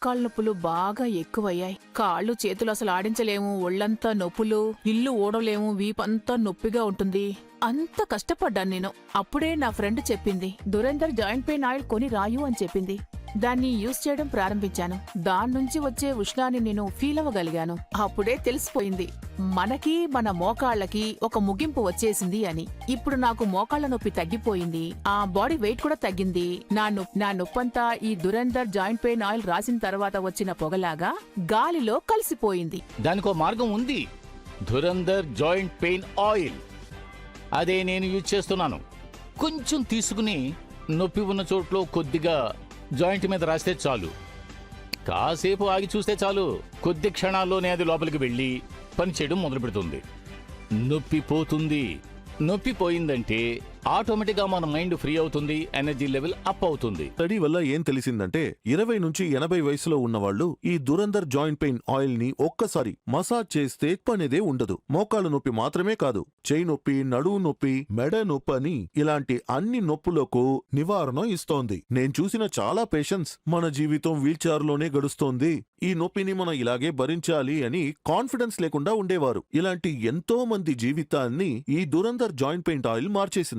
మోకాళ్ళ నొప్పులు బాగా ఎక్కువయ్యాయి. కాళ్ళు చేతులు అసలు ఆడించలేము, ఒళ్ళంతా నొప్పులు, ఇల్లు ఊడలేము, వీపంతా నొప్పిగా ఉంటుంది. అంత కష్టపడ్డాను నేను. అప్పుడే నా ఫ్రెండ్ చెప్పింది, దురేందర్ జాయింట్ పెయిన్ ఆయిల్ కొని రాయు అని చెప్పింది. దాన్ని యూజ్ చేయడం ప్రారంభించాను. దాన్నుంచి వచ్చే ఉష్ణాన్ని నేను ఫీల్ అవ్వగలిగాను. అప్పుడే తెలిసిపోయింది, మనకి మన మోకాళ్ళకి ఒక ముగింపు వచ్చేసింది అని. ఇప్పుడు నాకు మోకాళ్ళ నొప్పి తగ్గిపోయింది, ఆ బాడీ వెయిట్ కూడా తగ్గింది. నా నొప్పంతా ఈ దురేందర్ జాయింట్ పెయిన్ ఆయిల్ రాసిన తర్వాత వచ్చిన పొగలాగా గాలిలో కలిసిపోయింది. దానికో మార్గం ఉంది, దురేందర్ జాయింట్ పెయిన్ ఆయిల్. అదే నేను యూజ్ చేస్తున్నాను. కొంచెం తీసుకుని నొప్పి ఉన్న చోట్లో కొద్దిగా జాయింట్ మీద రాస్తే చాలు. కాసేపు ఆగి చూస్తే చాలు, కొద్ది క్షణాల్లోనే అది లోపలికి వెళ్ళి పనిచేయడం మొదలు పెడుతుంది. నొప్పి పోతుంది. నొప్పి పోయిందంటే ఆటోమేటిక్గా మన మైండ్ ఫ్రీ అవుతుంది, ఎనర్జీ లెవెల్ అప్ అవుతుంది. స్టడీ వల్ల ఏం తెలిసిందంటే 20 నుంచి 80 వయసులో ఉన్నవాళ్లు ఈ దురేందర్ జాయింట్ పెయిన్ ఆయిల్ ని ఒక్కసారి మసాజ్ చేస్తే పనేదే ఉండదు. మోకాళ్ళ నొప్పి మాత్రమే కాదు, చేయి నొప్పి, నడువు నొప్పి, మెడ నొప్పి అని ఇలాంటి అన్ని నొప్పులకు నివారణ ఇస్తోంది. నేను చూసిన చాలా పేషెంట్స్ మన జీవితం వీల్చైర్ లోనే గడుస్తోంది, ఈ నొప్పిని మనం ఇలాగే భరించాలి అని కాన్ఫిడెన్స్ లేకుండా ఉండేవారు. ఇలాంటి ఎంతో మంది జీవితాన్ని ఈ దురేందర్ జాయింట్ పెయిన్ ఆయిల్ మార్చేసింది.